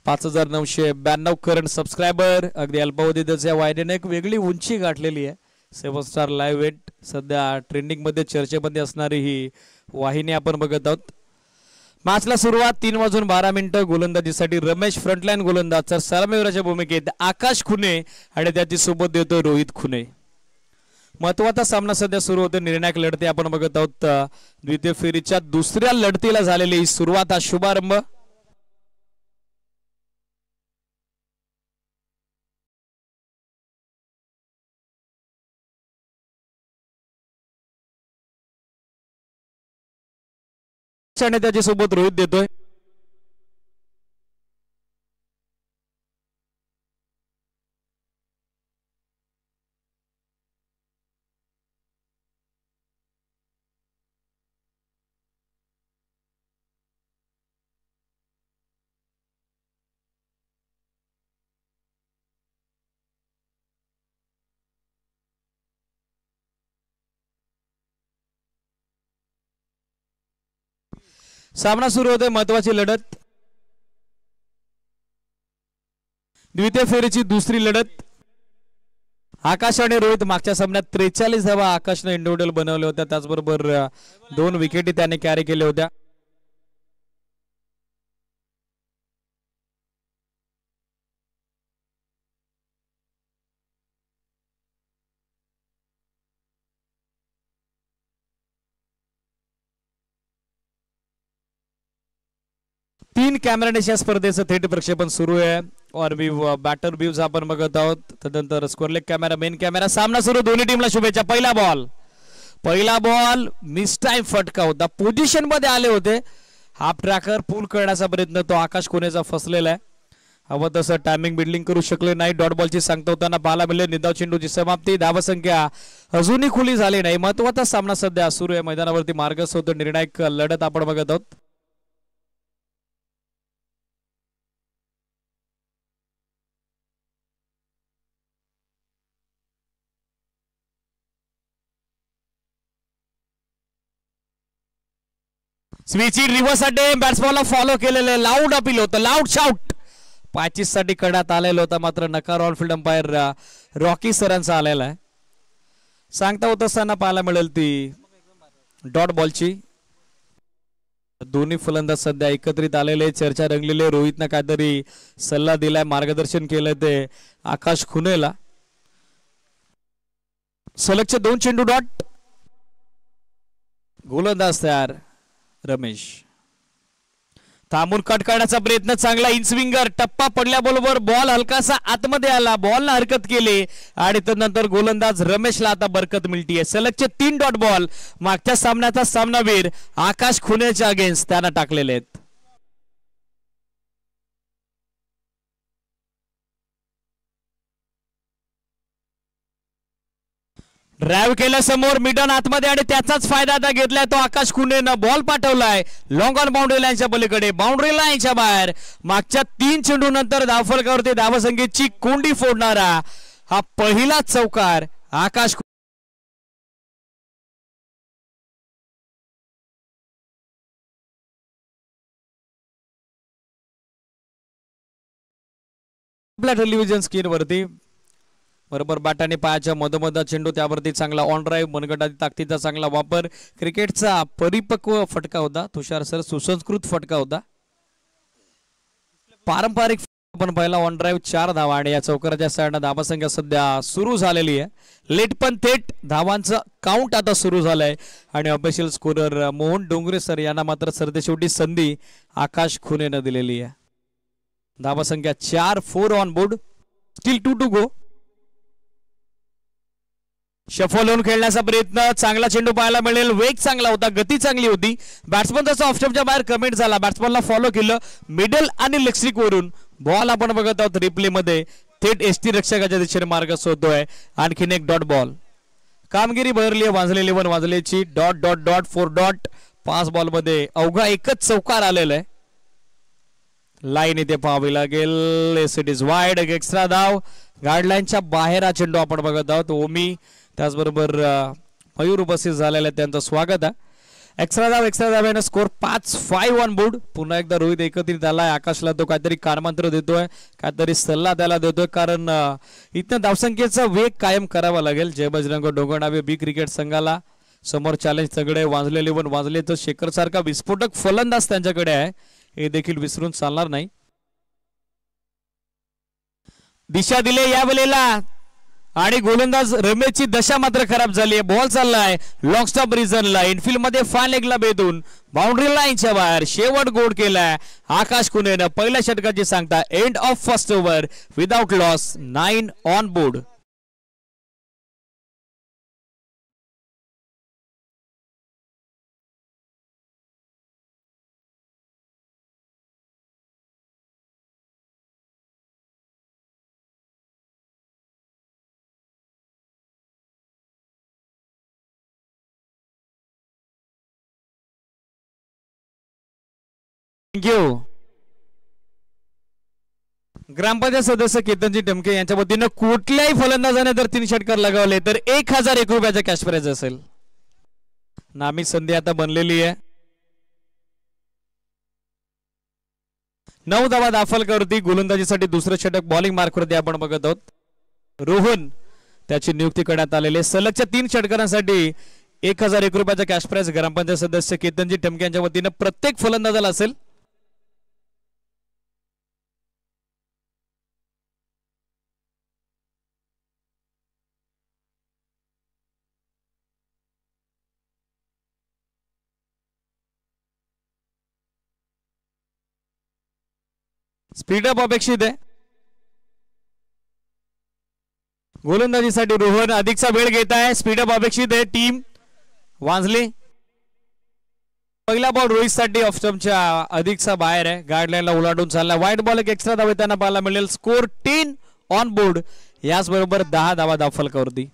5992 current subscriber. अगदी अल्पावधीतच या वाहिनीने एक वेगळी उंची गाठलेली आहे. 7 स्टार लाईव्ह इव्हेंट सध्या ट्रेंडिंग मध्ये चर्चेमध्ये असणारी ही वाहिनी आपण बघत आहोत. मॅचला सुरुवात 3:12 गोलंदाजीसाठी रमेश फ्रंटलाईन गोलंदाज तर सलामीवीराच्या भूमिकेत आकाश खुने आणि त्याची सोबत देतो रोहित खुने. महत्वाचा सामना सध्या सुरू होतो. निर्णायक लढती आपण बघत आहोत. द्वितीय फेरीच्या दुसऱ्या लढतीला झालेली ही सुरुवात हा शुभारंभ. आणि त्याच्या सोबत रोहित देतोय. सामना सुरू होतोय. महत्वाची लढत. द्वितीय फेरीची दुसरी लढत. आकाश आणि रोहित मागच्या सामन्यात 43 धावा आकाशने इंडिव्हिज्युअल बनवल्या होत्या. त्याचबरोबर 2 विकेटी त्याने कॅरी केल्या होत्या. तीन कॅमेराने या स्पर्धेचं थेट प्रक्षेपण सुरू आहे. और बॅटर व्ह्यूज आपण बघत आहोत. तदनंतर स्कोरलेग कॅमेरा, मेन कॅमेरा. सामना सुरू. दोन्ही टीमला शुभेच्छा. पहिला बॉल मिस टाइम फटका होता. पोझिशन मध्ये आले होते. हाफ ट्रॅकर पूल करण्याचा प्रयत्न तो आकाश कोनेचा फसलेला आहे. हवं तसं टायमिंग बिल्डिंग करू शकले नाही. डॉट बॉलची सांगता होताना पाहायला मिळेल. निदाव चेंडूची समाप्ती. धावसंख्या अजूनही खुली झाली नाही. महत्वाचा सामना सध्या सुरू आहे. मैदानावरती मार्गस्थ होतो. निर्णायक लढत आपण बघत आहोत. स्विचिंग रिव्हर्स साठी बॅट्समॅनला फॉलो केलेले. लाऊड अपील होतं. लाऊड शाउट पॅचेस साठी करण्यात आलेलं होतं. मात्र नकार ऑनफिल्ड अंपायर रॉकी सरांचा आलेला आहे. सांगता होत असताना पाहायला मिळेल ती डॉट बॉलची. दोन्ही फलंदाज सध्या एकत्रित आलेले. चर्चा रंगलेली. रोहितनं काहीतरी सल्ला दिलाय, मार्गदर्शन केलंय ते आकाश खुनेला. सलगचे 2 चेंडू डॉट. गोलंदाज तयार रमेश. थांबून कट करण्याचा प्रयत्न. चांगला इनस्विंगर. टप्पा पडल्याबरोबर बॉल हलकासा आतमध्ये आला. बॉलला हरकत केली आणि त्यानंतर गोलंदाज रमेशला आता बरकत मिळतीये. सलगचे 3 डॉट बॉल मागच्या सामन्याचा सामनावीर आकाश खुनेच्या अगेन्स्ट त्यानं टाकलेले आहेत. ड्राइव्ह केलं समोर मिडन आतमध्ये आणि त्याचाच फायदा आता घेतलाय तो आकाश खुनेनं. बॉल पाठवलाय लॉंग ऑन बाउंड्री लाईनच्या पलीकडे. बाउंड्री लाईनच्या बाहेर. मागच्या 3 चेंडू नंतर धावफलकावरती धावसंख्येची कोंडी फोडणारा हा पहिला चौकार आकाश. आपल्या टेलिव्हिजन स्क्रीन वरती बरोबर बॅटाने पायाच्या मधोमध चेंडू. त्यावरती चांगला ऑन ड्राईव्ह. मनगटाची ताकदीचा चांगला वापर. क्रिकेटचा परिपक्व फटका होता. तुषार सर सुसंस्कृत फटका होता. पारंपरिक आपण पहिला ऑन ड्राईव्ह 4 धावा आणि या चौकाराच्या साईडनं धावासंख्या सध्या सुरू झालेली आहे. लेट पण थेट धावांचं काउंट आता सुरू झालंय आणि official scorer Mohan Dongre sir यांना मात्र सरतेशेवटी संधी आकाश खुनेनं दिलेली आहे. धावासंख्या 4, 4 on board. Still 2 to go. Shuffle होऊन खेळण्याचा प्रयत्न. चांगला चेंडू पाहायला मिळेल. वेग चांगला होता. गती चांगली होती. बॅट्समन तसा ऑफस्टंपच्या बाहेर कमिट झाला. बॅट्समनला फॉलो केलं. मिडल आणि लेग स्ट्रिक वरून बॉल आपण बघत आहोत रिप्ले मध्ये. थेट एसटी रक्षकाच्या दिशेने मार्गस्थ होतोय. आणखीन एक डॉट बॉल. कामगिरी भरली. वाजले 11 वाजलेची. Dot dot dot 4 dot. 5 ball मध्ये अवघा एकच चौकार आलेला आहे. लाईन इथे पाहावी लागेल. S it is wide. Extra धाव. गाईडलाईनच्या बाहेर हा चेंडू आपण बघत आहोत. ओमी त्याचबरोबर मयूर उपस्थित झालेला आहे. त्यांचं स्वागत आहे. एक्स्ट्रा धाब्याने स्कोर 5-5 ऑन बोर्ड. पुन्हा एकदा रोहित एकत्रित आलाय. आकाशला तो काहीतरी कारमंत्र देतोय, काहीतरी सल्ला त्याला देतोय, कारण इथं धावसंख्येचा वेग कायम करावा लागेल. जय बजरंग डोंगरनावे बी क्रिकेट संघाला समोर चॅलेंज सगळे वाजलेले पण वाजले तर शेखर सारखा विस्फोटक फलंदाज त्यांच्याकडे आहे, हे देखील विसरून चालणार नाही. दिशा दिले या वेळेला आणि गोलंदाज रमेशची दशा मात्र खराब झाली आहे. बॉल चाललाय लॉंग स्टॉप रिझनला, इनफिल्ड मध्ये फार लेगला भेटून बाउंड्री लाईनच्या बाहेर शेवट गोड केलाय आकाश कुनेनं. पहिल्या षटकाची सांगता end of first over without loss, 9 on board. Thank you. Gram panchayat सदस्य केतनजी टमके यांच्या वतीनं कुठल्याही फलंदाजाने जर 3 षटकार लगावले तर 1001 रुपयाचा कॅश प्राइज असेल. नामी संधी आता बनलेली आहे. 9 धावा दाखल गोलंदाजीसाठी दुसरं षटक बॉलिंग मार्कवरती आपण बघत आहोत. रोहन त्याची नियुक्ती करण्यात आलेली आहे. सलगच्या 3 षटकारांसाठी 1001 रुपयाचा कॅश प्राइज ग्रामपंचायत सदस्य केतनजी टमके यांच्या वतीनं प्रत्येक फलंदाजाला असेल. स्पीडअप अपेक्षित आहे. गोलंदाजीसाठी रोहन अधिकचा वेळ घेत आहे. स्पीडअप अपेक्षित आहे. टीम वाजली. पहिला बॉल रोहित साठी ऑफ स्टंपच्या अधिकचा बाहेर आहे. गाईडलाईनला ओलांडून चालला. वाईट बॉल एक एक्स्ट्रा धावा त्यांना पाहायला मिळेल. Score 10 on board. याच बरोबर 10 धावा दाखल करती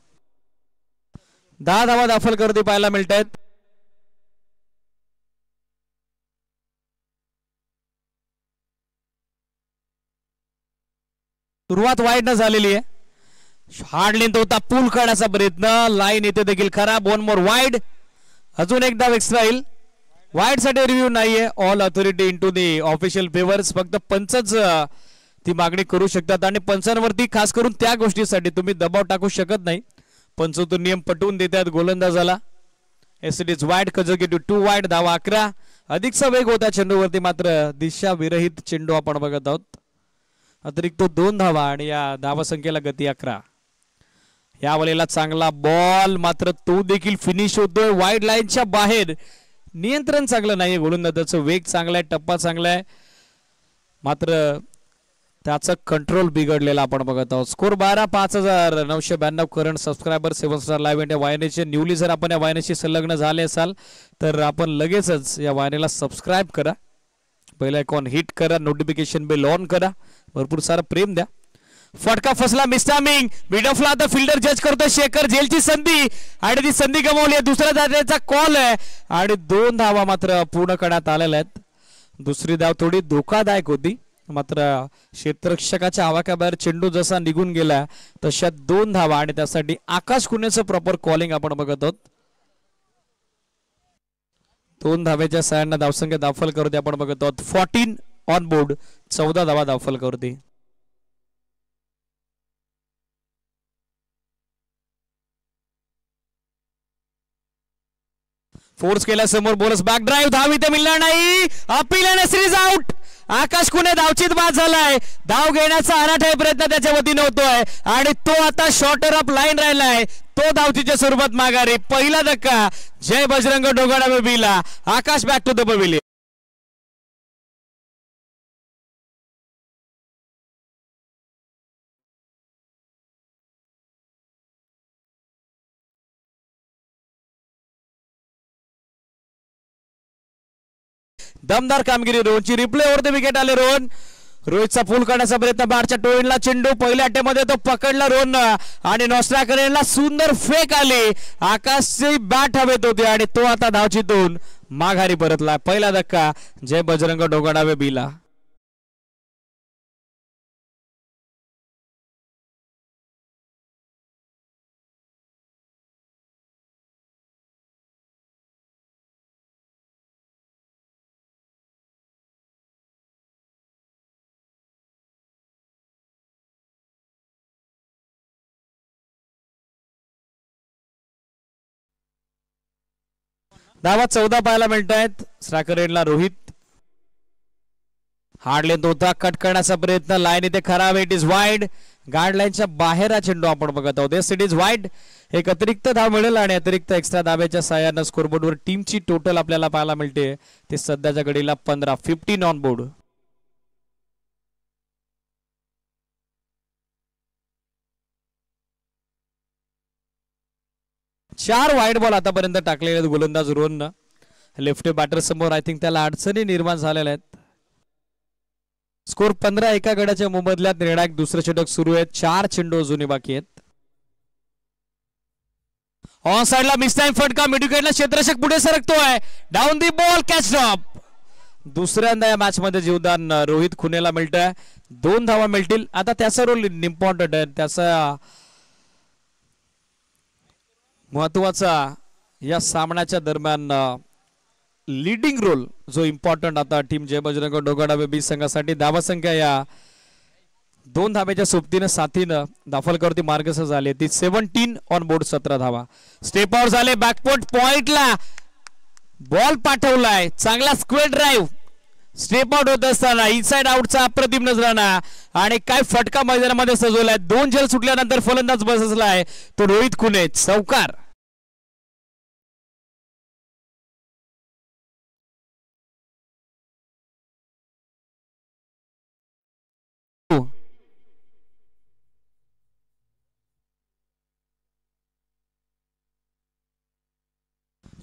10 धावा दाखल करती पाहायला मिळत आहेत. सुरुवात वाईट न झालेली आहे. हार्ड लेंथ होता, पूल काढण्याचा प्रयत्न, लाईन येते देखील खराब. 1 मोर वाईड. अजून एक धाव एक्स्ट्रा येईल. वाईड साठी रिव्ह्यू नाहीये. All authority into the official favours. फक्त पंचच ती मागणी करू शकतात आणि पंचांवरती खास करून त्या गोष्टीसाठी तुम्ही दबाव टाकू शकत नाही. पंच तो नियम पटवून देतात गोलंदाजाला. As it is wide conservative 2 wide. धावा 11. अधिकचा वेग होता चेंडूवरती, मात्र दिशा विरहित चेंडू आपण बघत आहोत. अतिरिक्त 2 धावा आणि या धावा संख्येला गती 11. या वेळेला चांगला बॉल, मात्र तो देखील फिनिश होतोय वाईड लाईनच्या बाहेर. नियंत्रण चांगलं नाहीये गोलंदाजाचं. वेग चांगला आहे, टप्पा चांगला आहे, मात्र त्याचा कंट्रोल बिघडलेला आपण बघत आहोत. Score 12. 5992 current subscriber. 7 Star Live India वाहिनीचे न्यूली जर आपण या वाहिनीशी संलग्न झाले असाल तर आपण लगेचच या वाहिनीला सबस्क्राईब करा. पहिला आयकॉन हिट करा, नोटिफिकेशन बेल ऑन करा, भरपूर सारा प्रेम द्या. फटका फसला, मिस्टामिंग. मिड ऑफला आता फिल्डर जज करतो शेखर. जेलची संधी आणि ती संधी गमावली आहे. दुसऱ्या धावेचा कॉल आहे आणि 2 धावा मात्र पूर्ण करण्यात आलेल्या आहेत. दुसरी धाव थोडी धोकादायक होती, मात्र क्षेत्ररक्षकाच्या आवाक्याबाहेर चेंडू जसा निघून गेला तशा 2 धावा आणि त्यासाठी आकाश कुनेचं प्रॉपर कॉलिंग आपण बघत आहोत. 2 धावेच्या सहाय्याने धावसंख्या दाखल करते आपण बघत आहोत. 14 ऑन बोर्ड. 14 धावा दाखल करते. फोर्स केला समोर, बोनस बॅक ड्राईव्ह. धाव इथे मिळणार नाही. अपील आणि सिरीज आउट. आकाश कुने धावचीत बाद झालाय. धाव घेण्याचा अनाठाई प्रयत्न त्याच्या वतीने होतोय आणि तो आता शॉर्टर अप लाईन राहिलाय. तो धावचीच्या स्वरूपात माघारी. पहिला धक्का जय बजरंग डोंगरनावे बीला. आकाश बॅक टू द पवेलियन. दमदार कामगिरी रोहनची. रिप्ले ओव्हर द विकेट आले रोहन. रोहितचा पूल करण्याचा प्रयत्न, बारच्या टोळीला चेंडू पहिल्या अटेमध्ये तो पकडला रोहन आणि नॉस्ट्राकरेला सुंदर फेक आली. आकाशची बॅट हवेत होती आणि तो आता धावचीतून माघारी परतला. पहिला धक्का जय बजरंग डोंगरनावे बीला. धावा 14 पाहायला मिळत आहेत. स्ट्रायकर एंडला रोहित. हार्ड लेंथ होता, कट करण्याचा प्रयत्न, लाईन इथे खराब, इट इज वाईड. गार्ड लाईनच्या बाहेर हा चेंडू आपण बघत आहोत. Yes it is wide. एक अतिरिक्त धाव मिळेल आणि अतिरिक्त एक्स्ट्रा धाब्याच्या साहाय्यानं स्कोरबोर्डवर टीमची टोटल आपल्याला पाहायला मिळते ते सध्याच्या घडीला 15 ऑन बोर्ड. चार वाईड बॉल आतापर्यंत टाकलेले आहेत गोलंदाज रोहननं. लेफ्ट बॅटर समोर आय थिंक त्याला अडचणी निर्माण झालेल्या आहेत. स्कोर 15. एका गड्याच्या मोबदल्यात निर्णायक दुसरं षटक सुरू आहे. 4 चेंडू अजूनही बाकी आहेत. ऑन साइडला मिस टाइम फटका, मिडविकेटला क्षेत्ररक्षक पुढे सरकतोय. Down the ball, catch drop. दुसऱ्यांदा या मॅच मध्ये जीवदान रोहित खुनेला मिळतंय. 2 धावा मिळतील. आता त्याचा रोल इम्पॉर्टंट आहे, त्याचा महत्वाचा या सामन्याच्या दरम्यान लीडिंग रोल जो इम्पॉर्टंट आता टीम जय बजरंग डोगाडावे बी संघासाठी. धावा संख्या या 2 धाब्याच्या सोबतीनं साथीनं दाफलकरती मार्गस्थ झाले. ती 17 ऑन बोर्ड, 17 धावा. स्टेप आउट झाले, बॅकपोर्ट पॉइंटला बॉल पाठवलाय, चांगला स्क्वेअर ड्राईव्ह. स्टेप आउट होत असताना इनसाइड आउटचा अप्रतिम नजराणा आणि काय फटका मैदानामध्ये सजवलाय. 2 झेल सुटल्यानंतर फलंदाज बसलाय तो रोहित खुने. चौकार.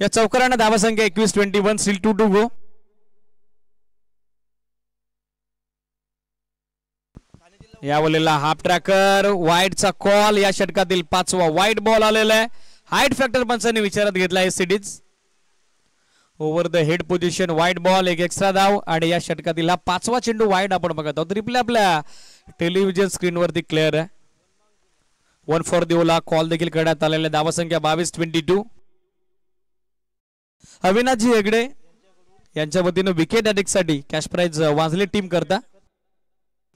या चौकारांना धावा संख्या 21, 21, स्टील 2 टू गो. या बोलेला हाफ ट्रॅकर, वाईडचा कॉल. या षटकातील 5वा वाईड बॉल आलेला आहे. हाईट फॅक्टर पंचांनी विचारात घेतला आहे. CDs over the head position, wide ball, एक एक्स्ट्रा धाव आणि या षटकातील हा 5वा चेंडू वाईड आपण बघत आहोत. रिप्ले आपल्या टेलिव्हिजन स्क्रीनवरती क्लिअर आहे. 1 फॉर द ओला कॉल देखील करण्यात आलेला. धावा संख्या 22, 22. अविनाशजी हेगडे यांच्या वतीनं विकेट ॲडिक्ट साठी कॅश प्राइज वाजले टीम करता.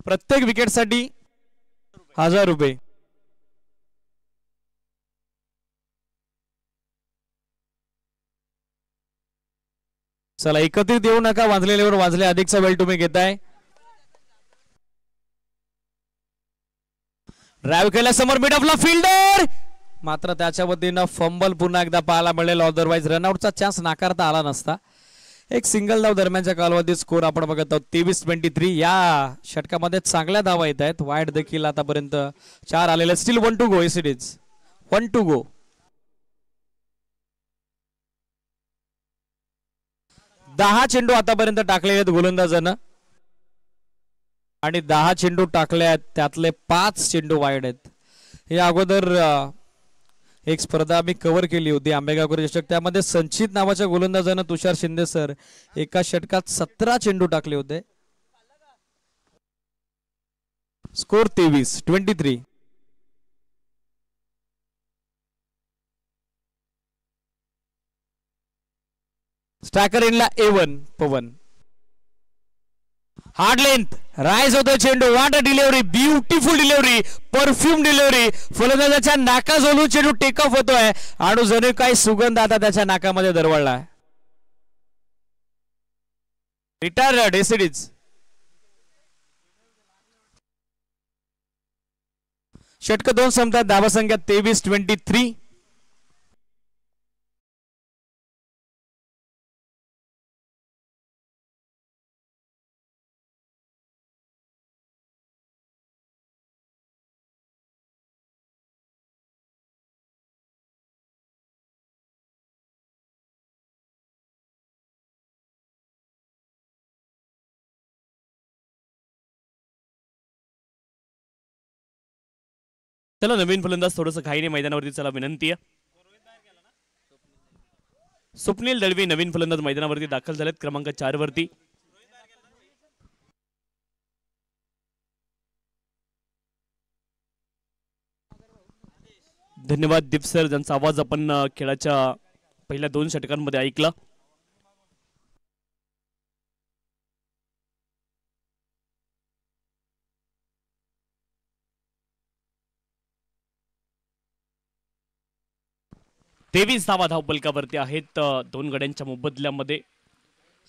प्रत्येक विकेट साठी 1000 रुपये. चला एकत्रित येऊ नका, वाजलेल्यावर वाजले अधिकचा वेळ तुम्ही घेताय. ड्राईव्ह केल्यासमोर मिड ऑफला फिल्डर, मात्र त्याच्या वतीनं फंबल पुन्हा एकदा पाहायला मिळेल. अदरवाईज रनआउटचा चान्स नाकारता आला नसता. एक सिंगल धाव दरम्यानच्या कालावधीत स्कोर आपण बघत आहोत 23, 23. या षटकामध्ये चांगल्या धावा येत आहेत. वाईड देखील आतापर्यंत 4 आलेले. Still 1 to go. It is 1 to go. 10 चेंडू आतापर्यंत टाकले आहेत गोलंदाजानं आणि 10 चेंडू टाकले आहेत, त्यातले 5 चेंडू वाईड आहेत. या अगोदर एक स्पर्धा आम्ही कव्हर केली होती, आंबेगावकर चषक. त्यामध्ये संचित नावाच्या गोलंदाजानं, तुषार शिंदे सर, एका षटकात 17 चेंडू टाकले होते. स्कोर 23, 23. स्ट्रायकर इनला A1 Pawan. Hard length, rise होतो चेंडू. What delivery, beautiful delivery, perfume delivery. फलंदाजाच्या नाकाजोलून चेंडू टेक ऑफ होतोय आणि जणू काही सुगंध आता त्याच्या नाकामध्ये दरवळला. रिटायर्ड एसिडीज. षटक 2 संपतात. धावा संख्या 23, 23. चला नवीन फलंदाज थोडंसं घाईने मैदानावरती. चला विनंती आहे. स्वप्नील दळवी नवीन फलंदाज मैदानावरती दाखल झालेत क्रमांक 4 वरती. धन्यवाद दीप सर, ज्यांचा आवाज आपण खेळाच्या पहिल्या 2 षटकांमध्ये ऐकला. 23 धावा धावपलकावरती आहेत दोन गड्यांच्या मोबदल्यामध्ये.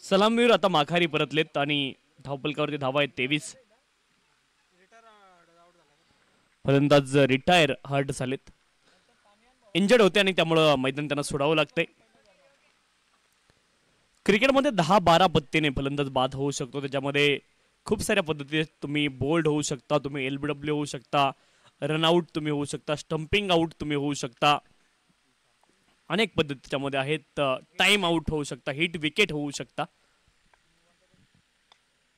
सलामीवीर आता माघारी परतलेत आणि धावपलकावरती धावा आहेत 23. फलंदाज रिटायर हर्ट झालेत, इंजर्ड होते आणि त्यामुळं मैदान त्यांना सोडावं लागतंय. क्रिकेटमध्ये 10-12 पत्तीने फलंदाज बाद होऊ शकतो. त्याच्यामध्ये खूप साऱ्या पद्धती तुम्ही बोल्ड होऊ शकता, तुम्ही LBW होऊ शकता, रनआउट तुम्ही होऊ शकता, स्टंपिंग आउट तुम्ही होऊ शकता. अनेक पद्धती त्याच्यामध्ये आहेत. टाइम आउट होऊ शकता, हिट विकेट होऊ शकता.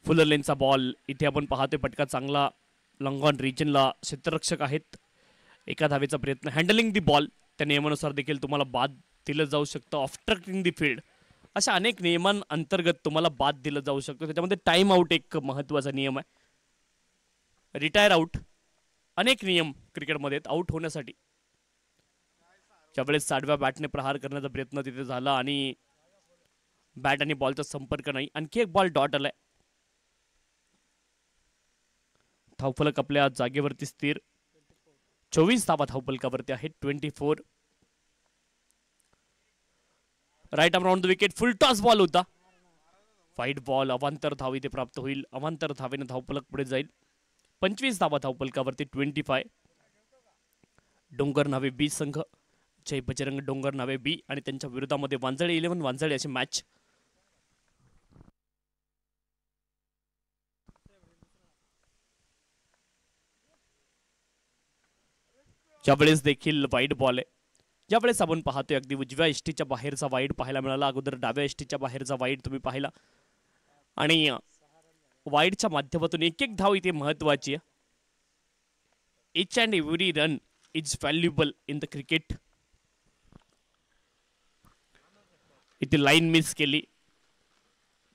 फुलर लेनचा बॉल इथे आपण पाहतोय, पटका चांगला लॉंग ऑन रिजनला क्षेत्ररक्षक आहेत. एका धावेचा प्रयत्न, हँडलिंग दी बॉल त्या नियमानुसार देखील तुम्हाला बाद दिलं जाऊ शकतं. ऑब्स्ट्रक्टिंग दी फील्ड अशा अनेक नियमांअंतर्गत तुम्हाला बाद दिलं जाऊ शकतं. त्याच्यामध्ये टाइम आउट एक महत्त्वाचा नियम आहे. रिटायर आउट, अनेक नियम क्रिकेटमध्ये आहेत आउट होण्यासाठी. ज्यावेळेस साडव्या बॅटने प्रहार करण्याचा प्रयत्न तिथे झाला आणि बॅट आणि बॉलचा संपर्क नाही, आणखी एक बॉल डॉट आलाय. धावफलक आपल्या जागेवरती स्थिर. 24 धावा धावफलकावरती आहेत. 24. Right arm round the wicket, full toss ball होता. वाईट बॉल, अवांतर धाव इथे प्राप्त होईल. अवांतर धावेने धावफलक पुढे जाईल. 25 धावा धावफलकावरती 25. डोंगर नावे बी संघ, जय बजरंग डोंगर नावे बी आणि त्यांच्या विरोधामध्ये वांजळे 11 वांजळे अशी मॅच. ज्यावेळेस देखील वाईट बॉल आहे. ज्यावेळेस आपण पाहतोय अगदी उजव्या इष्टीच्या बाहेरचा वाईट पाहायला मिळाला. अगोदर डाव्या इष्टीच्या बाहेरचा वाईट तुम्ही पाहिला आणि वाईडच्या माध्यमातून एक एक धाव इथे महत्वाची आहे. Each and every run is valuable in the cricket. इथे लाईन मिस केली,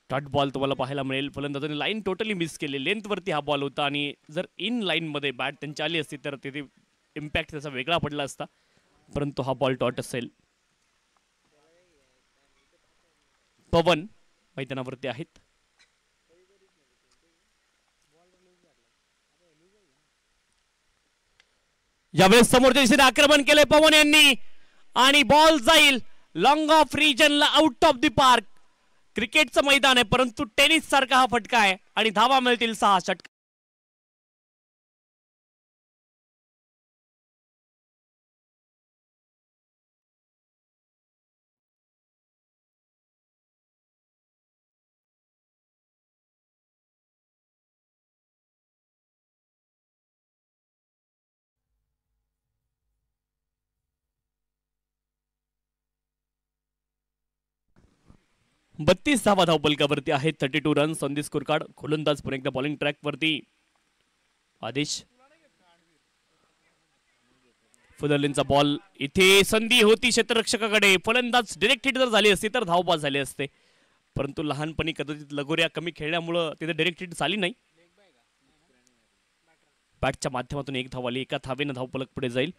डॉट बॉल तुम्हाला पाहायला मिळेल. फलंदाजाने लाईन टोटली मिस केली. लेंथ वरती हा बॉल होता आणि जर इन लाईन मध्ये बॅट त्यांची आली असती तर तिथे इम्पॅक्ट त्याचा वेगळा पडला असता, परंतु हा बॉल डॉट असेल. पवन मैदानावरती आहेत. यावेळेस समोरच्या दिशेने आक्रमण केले पवन यांनी आणि बॉल जाईल लॉंग ऑफ रिजनला, आउट ऑफ द पार्क. क्रिकेटचं मैदान आहे परंतु टेनिस सारखा हा फटका आहे आणि धावा मिळतील 6 षटक. बत्तीस धावा धावपलकावरती आहेत. 32 runs on the score card. गोलंदाज पुन्हा एकदा बॉलिंग ट्रॅक वरती. आदेश, फुलरलिनचा बॉल, इथे संधी होती क्षेत्ररक्षकाकडे. फलंदाज डायरेक्ट हिट जर झाली असती तर धावबाद झाले असते, परंतु लहानपणी कदाचित लगोऱ्या कमी खेळल्यामुळं तिथे डायरेक्ट हिट झाली नाही. बॅटच्या माध्यमातून एक धाव आली. एका धावेनं धावपलक पुढे जाईल.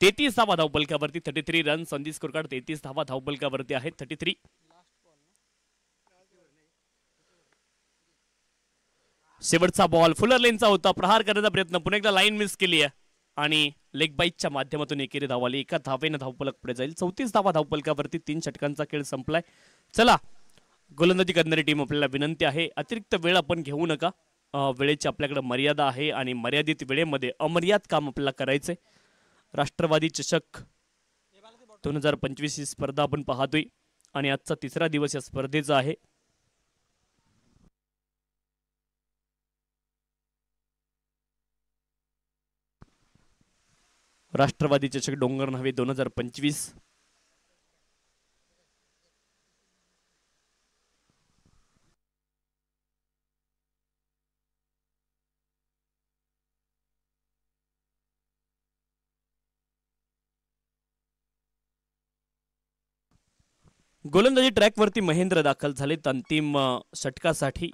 33 धावा धावपलकावरती. 33 runs on the score card. 33 धावा धावपलकावरती आहेत. 33. शेवटचा बॉल फुलर लेनचा होता. प्रहार करण्याचा प्रयत्न, पुन्हा एकदा लाईन मिस केली आहे आणि लेग बाईटच्या माध्यमातून एकेरी धाव आली. एका धावेनं धावपलक पुढे जाईल. 34 धावा धावपलकावरती. 3 षटकांचा खेळ संपलाय. चला, गोलंदाजी करणारी टीम आपल्याला विनंती आहे, अतिरिक्त वेळ आपण घेऊ नका. वेळेची आपल्याकडे मर्यादा आहे आणि मर्यादित वेळेमध्ये अमर्याद काम आपल्याला करायचंय. राष्ट्रवादी चषक 2025 ही स्पर्धा आपण पाहतोय आणि आजचा तिसरा दिवस या स्पर्धेचा आहे. राष्ट्रवादी चषक डोंगर नावे 2025. गोलंदाजी ट्रॅक वरती महेंद्र दाखल झालेत अंतिम षटकासाठी.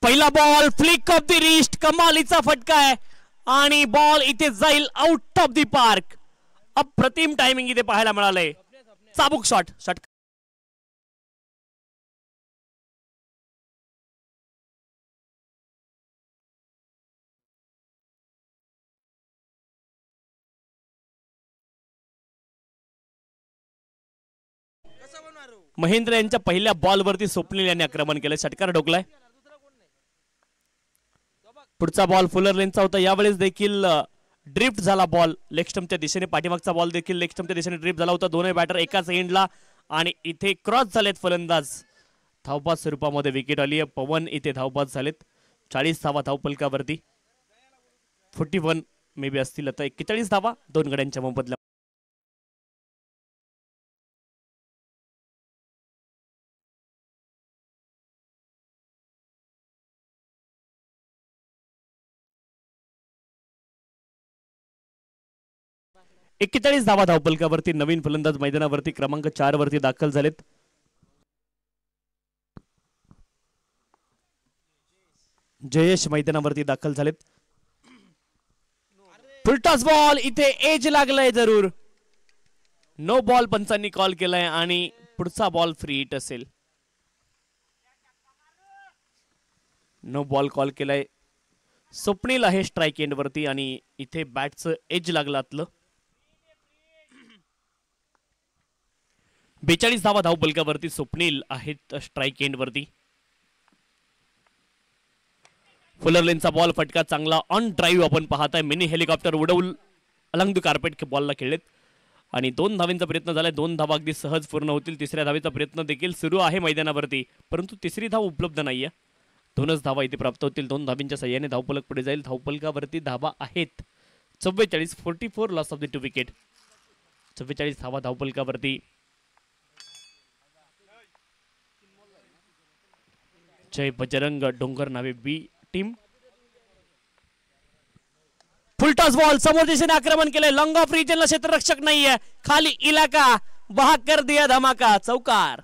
पहिला ball flick of the wrist, कमालीचा फटका आहे आणि बॉल इथे जाईल आउट ऑफ द पार्क. अप्रतिम टायमिंग इथे पाहायला मिळालंय. चाबूक शॉट, षटक महेंद्र यांच्या पहिल्या बॉलवरती स्वप्नील यांनी आक्रमण केलं, षटकार ठोकलाय. पुढचा बॉल फुलर लेनचा होता, यावेळेस देखील ड्रिफ्ट झाला बॉल लेग स्टंपच्या दिशेने. पाठीमागचा बॉल देखील लेग स्टंपच्या दिशेने ड्रिफ्ट झाला होता. दोन्ही बॅटर एकाच एंडला आणि इथे क्रॉस झालेत फलंदाज. धावबाद स्वरूपामध्ये विकेट आली आहे. पवन इथे धावबाद झालेत. 40 धावा धावपलकावरती. 41 मे बी असतील आता. 41 धावा 2 गड्यांच्या मोबदल्या. एक्केचाळीस धावा धावपलकावरती. नवीन फलंदाज मैदानावरती क्रमांक 4 वरती दाखल झालेत. जयेश मैदानावरती दाखल झालेत. फुलटॉस बॉल, इथे एज लागलाय जरूर. नो बॉल पंचांनी कॉल केलाय आणि पुढचा बॉल फ्री हिट असेल. नो बॉल कॉल केलाय. स्वप्नील आहे स्ट्राईक एंड वरती आणि इथे बॅटचं एज लागलं आतलं. 42 धावा धावपलकावरती. स्वप्नील आहेत स्ट्राईक एंड वरती. फुलर लेनचा बॉल फटका चांगला ऑन ड्राईव्ह आपण पाहताय. मिनी हेलिकॉप्टर उडवून अलंग द कार्पेट बॉलला खेळलेत आणि 2 धावांचा प्रयत्न झालाय. 2 धावा अगदी सहज पूर्ण होतील. तिसऱ्या धावेचा प्रयत्न देखील सुरू आहे मैदानावरती, परंतु तिसरी धाव उपलब्ध नाहीये. 2च धावा इथे प्राप्त होतील. 2 धावींच्या सहाय्याने धावपलक पुढे जाईल. धावपलकावरती धावा आहेत 44. 44 लॉस ऑफ द 2 विकेट. 44 धावा धावपलकावरती. जय बजरंग डोंगर नावे बी टीम. फुलटॉस बॉल समोर दिशेने आक्रमण केलंय. लॉंग ऑफ रिजनला क्षेत्ररक्षक नाहीये. खाली इलाका बहा कर दिया धमाका. चौकार.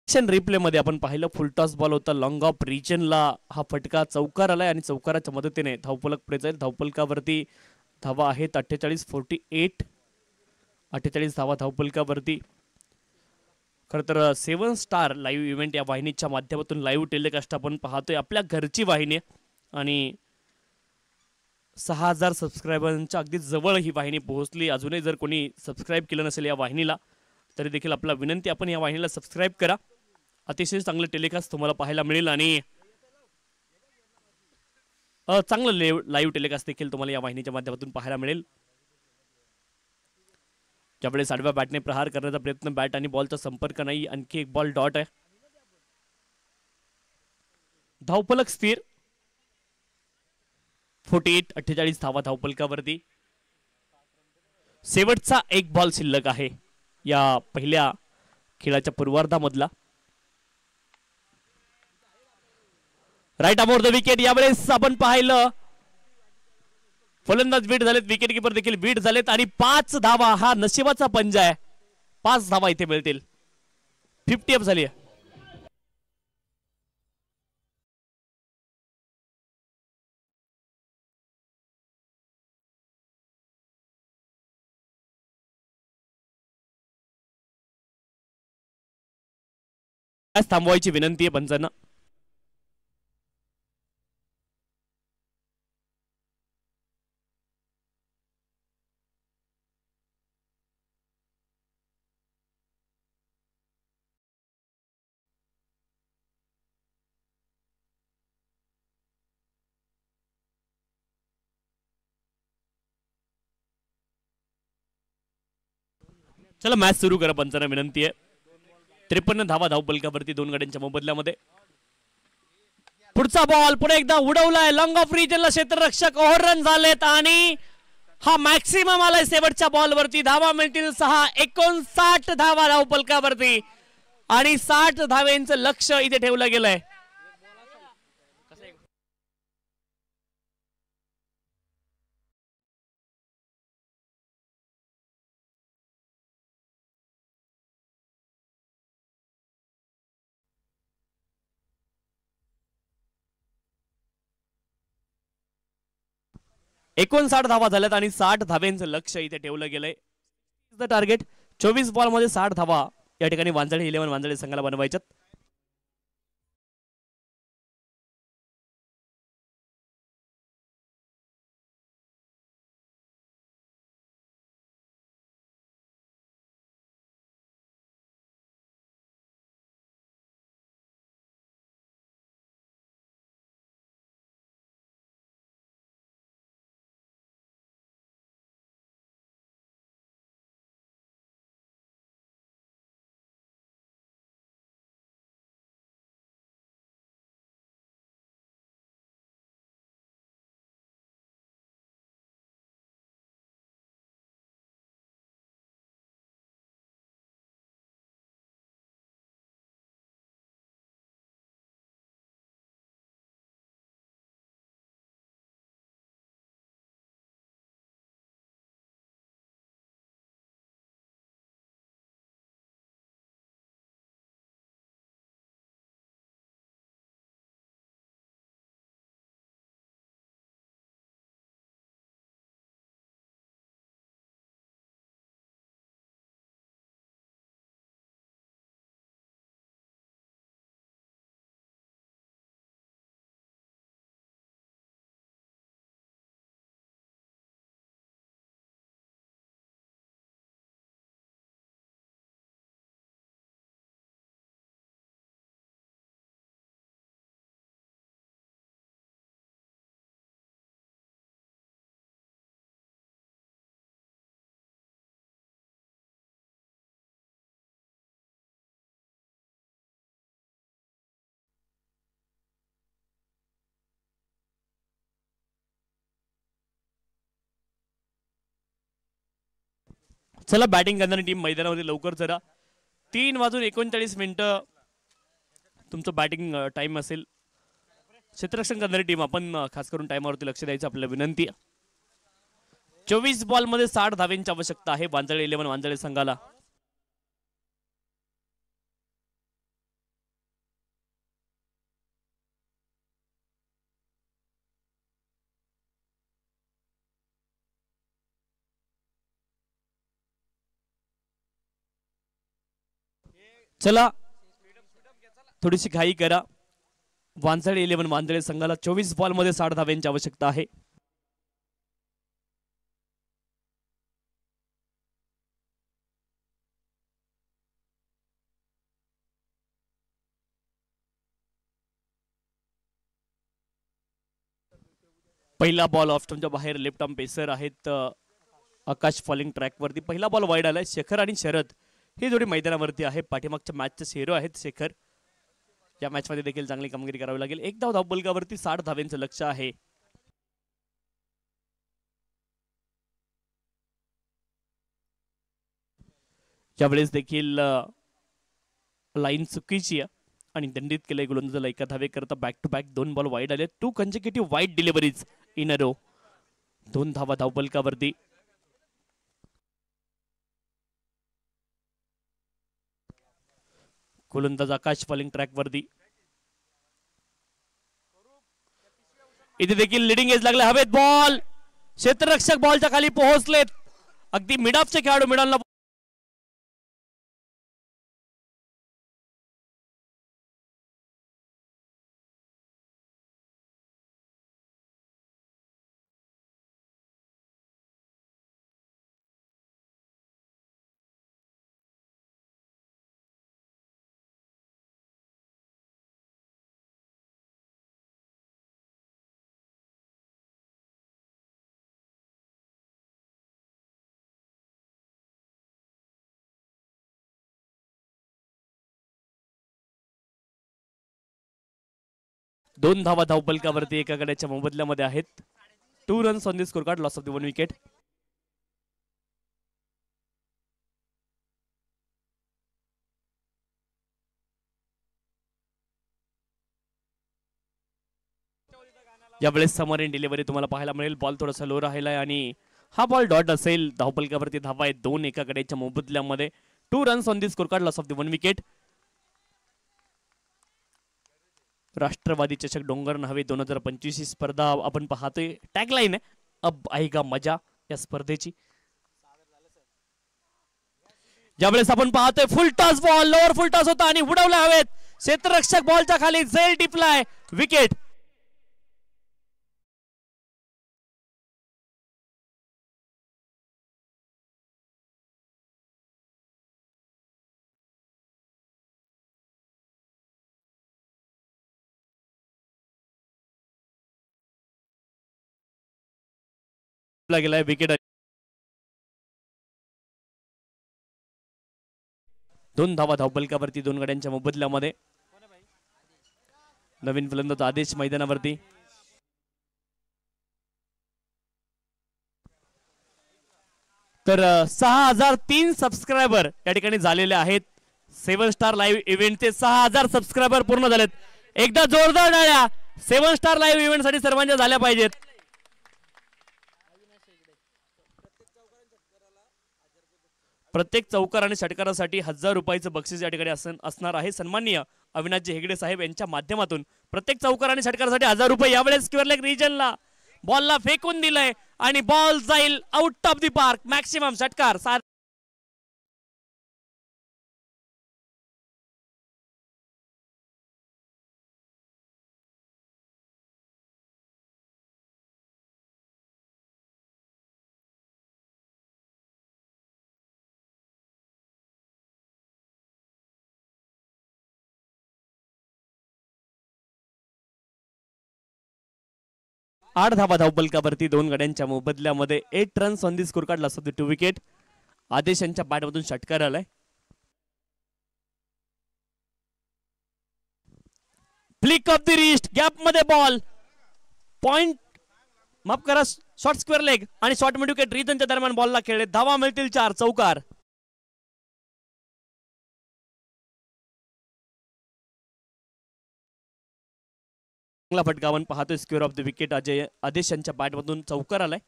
रिप्ले मध्ये आपण पाहिलं फुलटॉस बॉल होता. लॉंग ऑफ रिजनला हा फटका चौकार आलाय आणि चौकाराच्या मदतीने धावपलक पुढे जाईल. धावपलकावरती धावा आहेत 48. 48 48 धावा धावपलकावरती. खर तर 7 स्टार लाईव्ह इव्हेंट या वाहिनीच्या माध्यमातून लाईव्ह टेलिकास्ट आपण पाहतोय. आपल्या घरची वाहिनी आणि 6000 सबस्क्रायबरांच्या अगदी जवळ ही वाहिनी पोहोचली. अजूनही जर कोणी सबस्क्राईब केलं नसेल या वाहिनीला तरी देखील आपला विनंती, आपण या वाहिनीला सबस्क्राईब करा. अतिशय चांगलं टेलिकास्ट तुम्हाला पाहायला मिळेल आणि चांगलं लाईव्ह टेलिकास्ट देखील तुम्हाला या वाहिनीच्या माध्यमातून पाहायला मिळेल. ज्यावेळेस आडव्या बॅटने प्रहार करण्याचा प्रयत्न, बॅट आणि बॉलचा संपर्क नाही. आणखी एक बॉल डॉट आहे. धावपलक स्थिर. 48 48 धावा धावपलकावरती. शेवटचा एक बॉल शिल्लक आहे या पहिल्या खेळाच्या पूर्वार्धामधला. Right arm over the wicket. यावेळेस आपण पाहिलं फलंदाज बीट झालेत, विकेट किपर देखील बीट झालेत आणि 5 धावा. हा नशिबाचा पंजा आहे. 5 धावा इथे मिळतील. 50 अप झाली आहे. थांबवायची विनंती आहे पंचांना. चला मॅच सुरू करा. पंचांना विनंती आहे. 53 धावा धावपलकावरती 2 गड्यांच्या मोबदल्यामध्ये. पुढचा बॉल पुढे एकदा उडवलाय. लॉंग ऑफ रिजनला क्षेत्ररक्षक ओव्हररन झालेत आणि हा मॅक्सिमम आलाय शेवटच्या बॉलवरती. धावा मिळतील 6. 59 धावा धावपलकावरती आणि 60 धावेंचं लक्ष इथे ठेवलं गेलंय. एकोणसाठ धावा झाल्यात आणि 60 धावेंचं लक्ष इथे ठेवलं गेलंय. टार्गेट 24 बॉल मध्ये 60 धावा या ठिकाणी वांजळे 11 वांजळे संघाला बनवायच्यात. चला बॅटिंग करणारी टीम मैदानामध्ये लवकर जरा 3:39 तुमचं बॅटिंग टाइम असेल. क्षेत्ररक्षण करणारी टीम आपण खास करून टाइमवरती लक्ष द्यायचं आपल्याला विनंती. 24 बॉलमध्ये 60 धाव्यांची आवश्यकता आहे वांजळे 11 वांजळे संघाला. चला थोडीशी घाई करा. वांजळे 11 वांजळे संघाला 24 बॉलमध्ये 60 धाव्यांची आवश्यकता आहे. पहिला बॉल ऑफ स्टंपच्या बाहेर लेफ्ट आर्म पेसर आहेत आकाश फॉलिंग ट्रॅक वरती. पहिला बॉल वाईड आलाय. शेखर आणि शरद ही जोडी मैदानावरती आहे. पाठीमागच्या मॅचचे हिरो आहेत शेखर. या मॅच मध्ये देखील चांगली कामगिरी करावी लागेल. एक धाव धावबलकावरती 60 धाव्यांचं लक्ष आहे. यावेळेस देखील लाईन चुकीची आहे आणि दंडित केलंय गोलंदाजाला. एका धावे करता back to back 2 ball wide आले. 2 consecutive wide deliveries in a row. 2 धावा धावबलकावरती. गोलंदाज आकाश फॉलिंग ट्रॅक वरती. इथे देखील लिडिंग एज लागले. हवेत बॉल. क्षेत्ररक्षक बॉलच्या खाली पोहोचलेत. अगदी मिडऑफचे खेळाडू मिडॉनला दोन धावा धावबलकावरती एका गड्याच्या मोबदल्यामध्ये आहेत. 2 runs on the score card. Loss of the 1 wicket. यावेळेस समोर इन डिलिव्हरी तुम्हाला पाहायला मिळेल. बॉल थोडासा लो राहिलाय आणि हा बॉल डॉट असेल. धावबलकावरती धावा आहेत 2 एका गड्याच्या मोबदल्यामध्ये. 2 runs on the score card. Loss of the 1 wicket. Rashtrawadi चषक डोंगर न्हावे 2025 ही स्पर्धा आपण पाहतोय. टॅगलाईन आहे अब आएगा मजा या स्पर्धेची. ज्यावेळेस आपण पाहतोय फुल टॉस बॉल, लोअर फुल टॉस होता आणि उडवला हवेत, क्षेत्ररक्षक बॉलच्या खाली झेल टिपलाय, विकेट. गेलाय विकेट. 2 धावा धावपलकावरती 2 गड्यांच्या मोबदल्यामध्ये. नवीन फलंदाज आदेश मैदानावरती. तर 6003 सबस्क्रायबर या ठिकाणी झालेले आहेत. 7 स्टार लाईव्ह इव्हेंटचे 6000 सबस्क्रायबर पूर्ण झालेत. एकदा जोरदार टाळ्या 7 स्टार लाईव्ह इव्हेंट साठी सर्वांच्या झाल्या पाहिजेत. प्रत्येक चौकार आणि षटकारासाठी 1000 रुपयाचं बक्षीस या ठिकाणी असणार आहे. सन्माननीय अविनाशजी हेगडे साहेब यांच्या माध्यमातून प्रत्येक चौकार आणि षटकारासाठी 1000 रुपये. यावेळेस स्क्वेअर लेग रिजनला बॉलला फेकून दिलंय आणि बॉल जाईल out of the park. Maximum षटकार 8 धावा धावपलकावरती 2 गड्यांच्या मोबदल्यामध्ये. 8 runs on the score card last of the 2 wicket. आदेश यांच्या बॅटमधून षटकार आलाय. Flick of the wrist, gap मध्ये बॉल, पॉइंट माफ करा, शॉर्ट स्क्वेअर लेग आणि शॉर्ट मिड विकेट रिजनच्या दरम्यान बॉलला खेळले. धावा मिळतील 4. चौकार. फटका आपण पाहतोय square of the wicket. Ajay आदेश यांच्या बॅटमधून चौकार आलाय.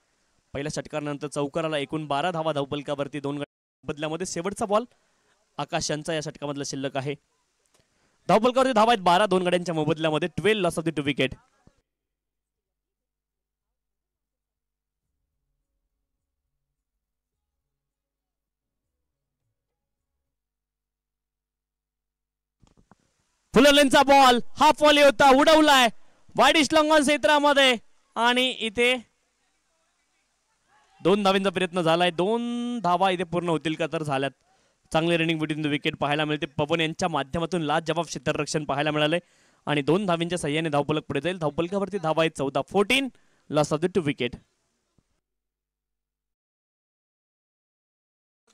पहिल्या षटकारानंतर चौकार आला. एकूण 12 धावा धावपलकावरती 2 बदल्यामध्ये. शेवटचा बॉल आकाश यांचा या षटकामधला शिल्लक आहे. धावपलकावरती धावा आहेत 12 2 गड्यांच्या मोबदल्यामध्ये. 12 लॉस ऑफ द 2 विकेट. फुलरलेनचा बॉल हाफ वॉली होता, उडवलाय वाईडिश लॉंगॉन क्षेत्रामध्ये आणि इथे 2 धावांचा प्रयत्न झालाय. 2 धावा इथे पूर्ण होतील का तर झाल्यात. चांगले रनिंग बिटवीन द विकेट पाहायला मिळते. पवन यांच्या माध्यमातून लास्ट जवाब क्षेत्ररक्षण पाहायला मिळाले आणि 2 धावांच्या सहाय्याने धावपलक पुढे जाईल. धावपलकावरती धावा आहेत 14. 14 लॉस ऑफ द 2 विकेट.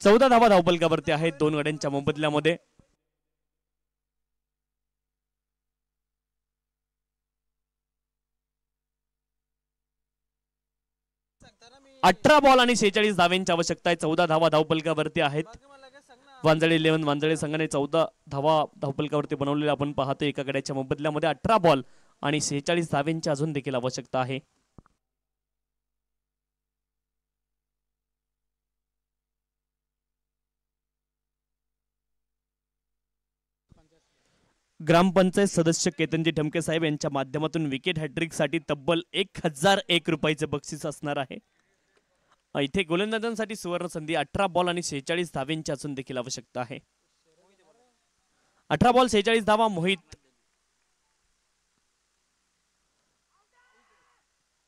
14 धावा धावपलकावरती आहेत 2 गड्यांच्या मोबदल्यामध्ये. 18 बॉल आणि 46 धावांची आवश्यकता आहे. 14 धावा धावपलकावरती आहेत. वांजळे 11 वांजळे संघाने 14 धावा धावपलकावरती बनवलेल्या आपण पाहतो. एका गड्याच्या मोबदल्यामध्ये 18 बॉल आणि 46 धावांची अजून देखील आवश्यकता आहे. ग्रामपंचायत सदस्य केतनजी ठमके साहेब यांच्या माध्यमातून विकेट हॅट्रिक साठी तब्बल 1001 रुपयाचे बक्षीस असणार आहे. इथे गोलंदाजांसाठी सुवर्ण संधी. 18 बॉल आणि 46 धावांची अजून देखील आवश्यकता आहे. 18 बॉल 46 धावा. मोहित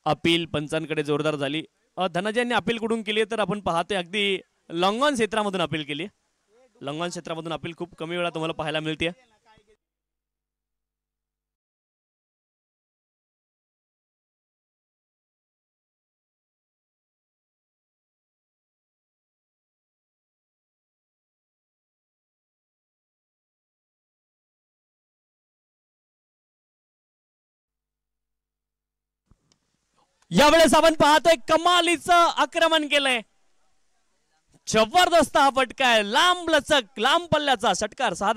अपील पंचांकडे जोरदार झाली. धनाजी यांनी अपील कुठून केली तर आपण पाहतोय अगदी लॉंगॉन क्षेत्रामधून अपील केली. लॉंगॉन क्षेत्रामधून अपील खूप कमी वेळा तुम्हाला पाहायला मिळते. यावेळेस आपण पाहतोय कमालीचं आक्रमण केलंय. जबरदस्त हा फटका आहे. लांब लचक लांब पल्ल्याचा षटकार. 6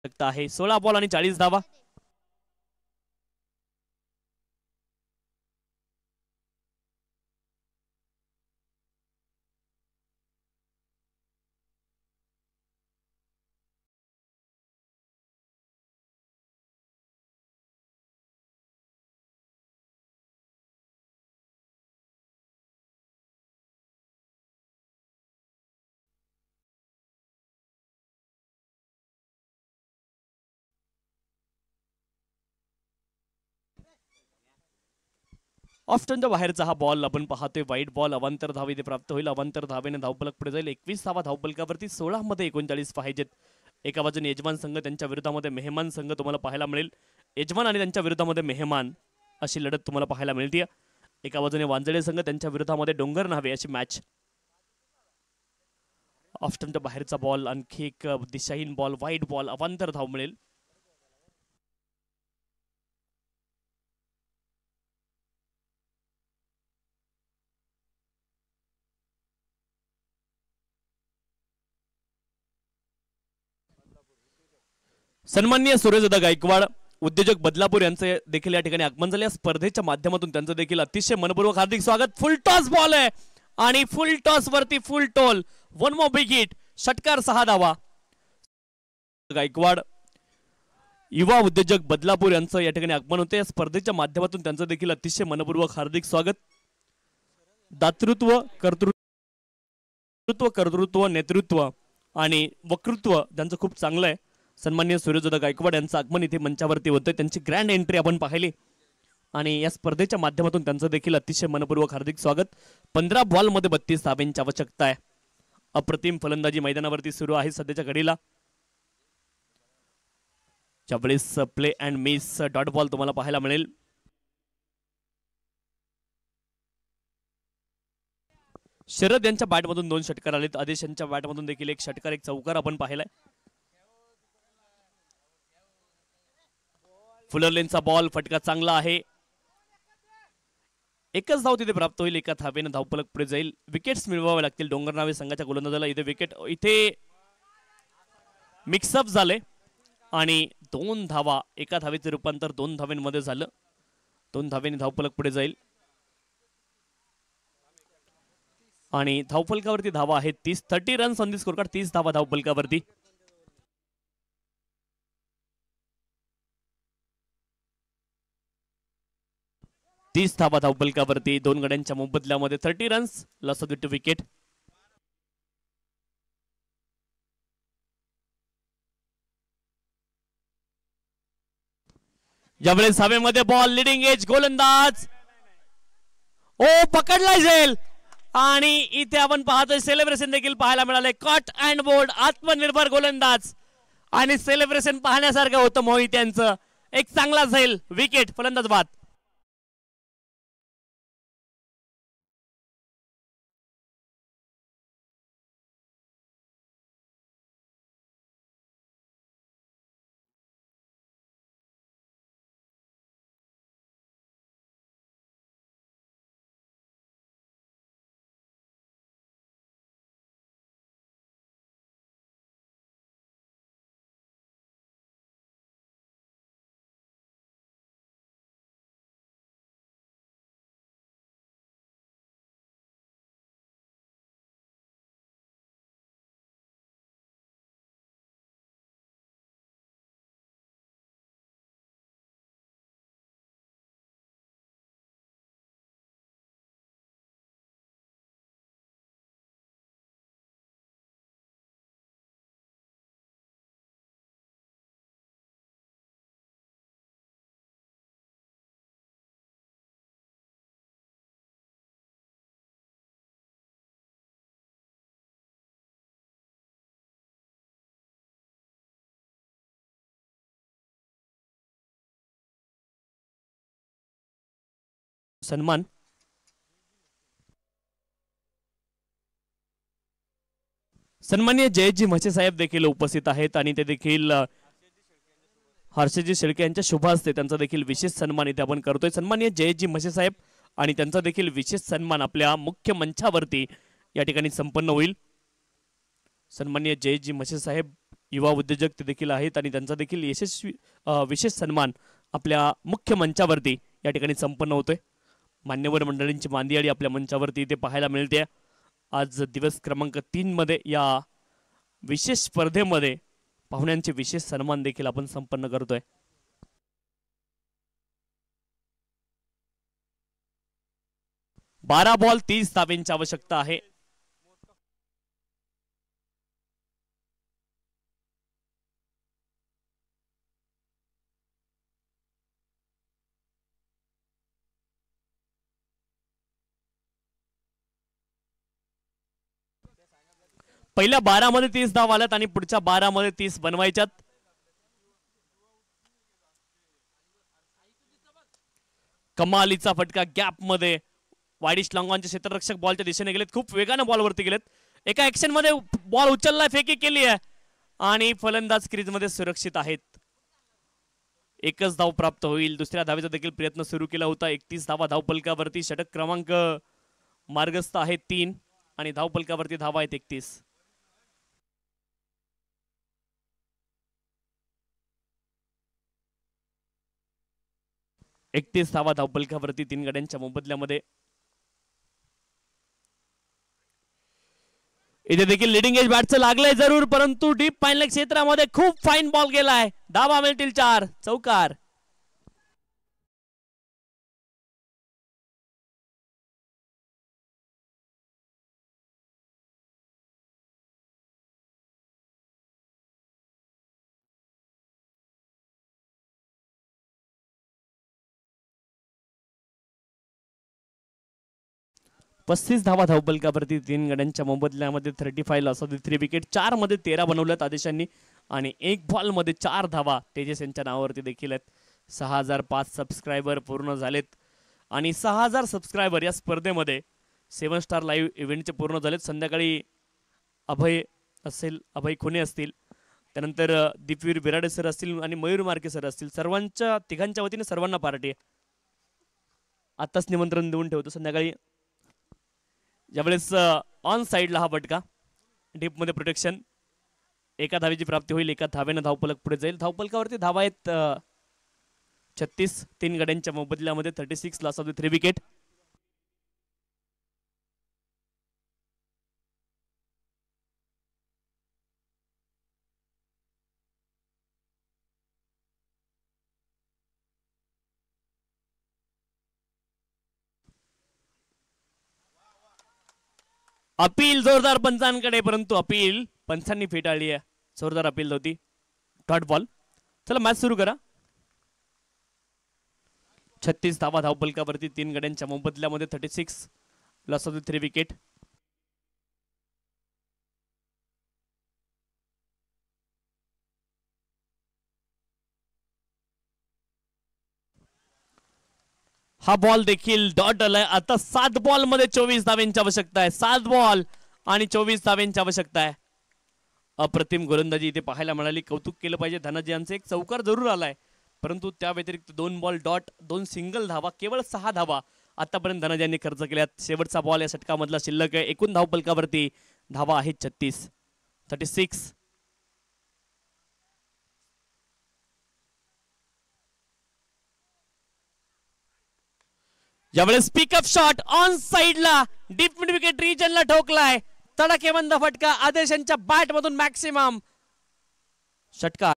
आवश्यकता आहे. 16 बॉल आणि 40 धावा. ऑफ्टनच्या बाहेरचा हा बॉल आपण पाहतोय. वाईट बॉल. अवांतर धाव इथे प्राप्त होईल. अवांतर धावेने धावफलक पुढे जाईल. 21 धावा धावफलकावरती. 16 मध्ये 39 पाहिजेत. एका बाजूने यजमान संघ, त्यांच्या विरोधामध्ये मेहमान संघ तुम्हाला पाहायला मिळेल. यजमान आणि त्यांच्या विरोधामध्ये मेहमान अशी लढत तुम्हाला पाहायला मिळते. एका बाजूने वांजळे संघ, त्यांच्या विरोधामध्ये डोंगर न्हावे अशी मॅच. ऑफ्टनच्या बाहेरचा बॉल. आणखी एक दिशाहीन बॉल. वाईट बॉल. अवांतर धाव मिळेल. सन्माननीय सूर्यदादा गायकवाड, उद्योजक बदलापूर यांचे देखील या ठिकाणी आगमन झाले. स्पर्धेच्या माध्यमातून त्यांचं देखील अतिशय मनपूर्वक हार्दिक स्वागत. फुल टॉस बॉल आहे आणि फुल टॉस वरती फुल toll. One more big hit. षटकार 6 धावा. गायकवाड युवा उद्योजक बदलापूर यांचं या ठिकाणी आगमन होते. या स्पर्धेच्या माध्यमातून त्यांचं देखील अतिशय मनपूर्वक हार्दिक स्वागत. दातृत्व, कर्तृत्व, नेतृत्व आणि वक्तृत्व त्यांचं खूप चांगलं आहे. सन्माननीय सूर्यदादा गायकवाड यांचं आगमन इथे मंचावरती होतं. त्यांची ग्रँड एंट्री आपण पाहिली आणि या स्पर्धेच्या माध्यमातून त्यांचं देखील अतिशय मनपूर्वक हार्दिक स्वागत. 15 बॉलमध्ये 32 धाब्यांची आवश्यकता आहे. अप्रतिम फलंदाजी मैदानावरती सुरू आहे सध्याच्या घडीला. ज्यावेळेस play and miss dot ball तुम्हाला पाहायला मिळेल. शरद यांच्या बॅटमधून 2 षटकार आलेत. आदेश यांच्या बॅटमधून देखील 1 षटकार 1 चौकार आपण पाहिलाय. फुलरलेनचा बॉल. फटका चांगला आहे. एकच धाव तिथे प्राप्त होईल. एका धावेने धावफलक पुढे जाईल. विकेट्स मिळवावे लागतील डोंगरनावे संघाच्या गोलंदाजाला. इथे विकेट मिक्सअप झाले आणि 2 धावा. एका धावेचे रूपांतर 2 धावांमध्ये झालं. 2 धावेने धावफलक पुढे जाईल आणि धावफलकावरती धावा आहेत 30 runs on the score card. 30 धावा धावफलकावरती. धावा धावफलकावरती. 2 गड्यांच्या मोबदल्यामध्ये 30 runs. Loss of the wicket. यावेळेस हवेमध्ये बॉल. लिडिंग एज गोलंदाज. ओ पकडला जाईल आणि इथे आपण पाहतोय सेलिब्रेशन देखील पाहायला मिळाले. Cut and board. आत्मनिर्भर गोलंदाज आणि सेलिब्रेशन पाहण्यासारखं होतं मोहित यांचं. एक चांगला झेल. विकेट. फलंदाज बाद. सन्मान. सन्माननीय जयजी म्हसे साहेब देखील उपस्थित आहेत आणि ते देखील हर्षजी शेळके यांच्या शुभ हस्ते त्यांचा देखील विशेष सन्मान इथे आपण करतोय. सन्माननीय जयजी म्हसे साहेब आणि त्यांचा देखील विशेष सन्मान आपल्या मुख्य मंचावरती या ठिकाणी संपन्न होईल. सन्माननीय जयजी म्हसे साहेब युवा उद्योजक ते देखील आहेत आणि त्यांचा देखील यशस्वी विशेष सन्मान आपल्या मुख्य मंचावरती या ठिकाणी संपन्न होतोय. मान्यवर मंडळींची मांदियाळी आपल्या मंचावरती इथे पाहायला मिळते. आज दिवस क्रमांक 3 मध्ये या विशेष स्पर्धेमध्ये पाहुण्यांचे विशेष सन्मान देखील आपण संपन्न करतोय. बारा बॉल 30 धावांची आवश्यकता आहे. पहिल्या 12 मध्ये 30 धावा आल्यात आणि पुढच्या 12 मध्ये 30 बनवायच्यात. कमालीचा फटका गॅप मध्ये वाडिश लांगवांचे क्षेत्ररक्षक बॉलच्या दिशेने गेलेत. खूप वेगाने बॉलवरती गेलेत. एका ऍक्शन मध्ये बॉल उचलला, फेकी केली आहे आणि फलंदाज क्रीज मध्ये सुरक्षित आहेत. एकच धाव प्राप्त होईल. दुसऱ्या धावेचा देखील प्रयत्न सुरू केला होता. 31 धावा धावपलकावरती. षटक क्रमांक मार्गस्थ आहे 3 आणि धावपलकावरती धावा आहेत 31. धावा धावपलकावरती 3 गड्यांच्या मोबदल्यामध्ये. इथे देखील लिडिंग एज बॅटचं लागलंय जरूर, परंतु डीप फाईनल क्षेत्रामध्ये खूप फाईन बॉल गेलाय. धावा मिळतील 4. चौकार. पस्तीस धावा धावपलकावरती 3 गड्यांच्या मोबदल्यामध्ये 35 लॉस ऑफ द 3 विकेट. 4 मध्ये 13 बनवल्यात आदेशांनी आणि 1 बॉल मध्ये 4 धावा तेजस यांच्या नावावरती देखील आहेत. 6005 सबस्क्रायबर पूर्ण झालेत आणि 6000 सबस्क्रायबर या स्पर्धेमध्ये 7 स्टार लाईव्ह इव्हेंटचे पूर्ण झालेत. संध्याकाळी अभय असेल, अभय खुने असतील, त्यानंतर दीपवीर बिराडे सर असतील आणि मयूर मार्के सर असतील. सर्वांच्या तिघांच्या वतीने सर्वांना पार्टी आहे. आताच निमंत्रण देऊन ठेवतो. संध्याकाळी ज्यावेळेस ऑन साईडला हा फटका, डीपमध्ये प्रोटेक्शन, एका धावेची प्राप्ती होईल. एका धावेनं धावपलक पुढे जाईल. धावपलकावरती धावा आहेत 36. 3 गड्यांच्या मोबदल्यामध्ये 36 loss of the 3 wicket. Appeal जोरदार पंचांकडे, परंतु अपील पंचांनी फेटाळली आहे. जोरदार अपील होती. Dot ball. चला मॅच सुरू करा. 36 धावा धावपलकावरती 3 गड्यांच्या मोबदल्यामध्ये 36 लॉस ऑफ द 3 विकेट. हा बॉल देखील डॉट आलाय. आता 7 बॉल मध्ये 24 धाव्यांची आवश्यकता आहे. 7 बॉल आणि 24 धाव्यांची आवश्यकता आहे. अप्रतिम गोलंदाजी इथे पाहायला मिळाली. कौतुक केलं पाहिजे धनाजी यांचं. एक चौकार जरूर आलाय, परंतु त्या व्यतिरिक्त 2 बॉल डॉट, 2 सिंगल धावा, केवळ 6 धावा आतापर्यंत धनाजी यांनी खर्च केल्यात. शेवटचा बॉल या षटकामधला शिल्लक आहे. एकूण धावपलकावरती धावा आहेत 36. यावेळेस पिकअप शॉट ऑन साइडला डीप मिड विकेट रिजनला ठोकलाय. तडकेबंद फटका आदेशांच्या बॅट मधून मॅक्सिमम षटकार.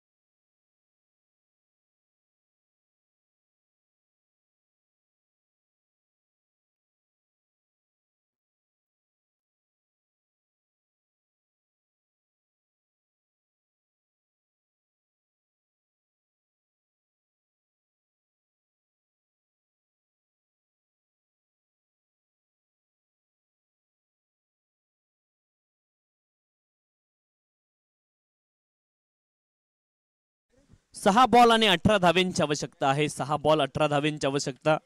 सहा बॉल आणि 18 धावेंची आवश्यकता आहे. 6 बॉल 18 धावेंची आवश्यकता.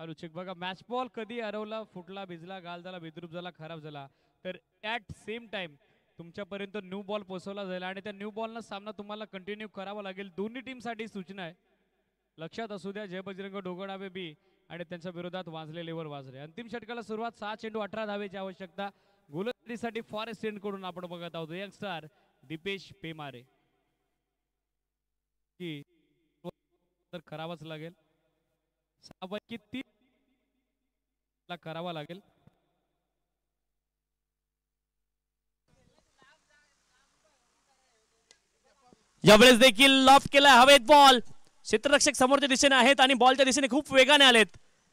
अनुचिक बघा मॅच बॉल कधी हरवला, फुटला, भिजला, गाल झाला, विद्रूप झाला, खराब झाला तर ॲट सेम टाइम तुमच्यापर्यंत न्यू बॉल पोहोचवला जाईल आणि त्या न्यू बॉलनं सामना तुम्हाला कंटिन्यू करावा लागेल. दोन्ही टीमसाठी सूचना आहे, लक्षात असू द्या. जय बजरंग डोगडावे बी आणि त्यांच्या विरोधात वाजलेलेवर वाजरे. अंतिम षटकाला सुरुवात, 6 चेंडू 18 धावेची आवश्यकता. गोलंदाजीसाठी फॉरेस्ट एंड कडून आपण बघत आहोत यंगस्टार दीपेश पेमारे की तर करावाच लागेल. 6 पैकी 3 करावा लागेल. यावेळेस देखील लॉफ्ट केला हवेत बॉल. क्षेत्ररक्षक समोरच्या दिशेने आहेत आणि बॉलच्या दिशेने खूप वेगाने आलेत.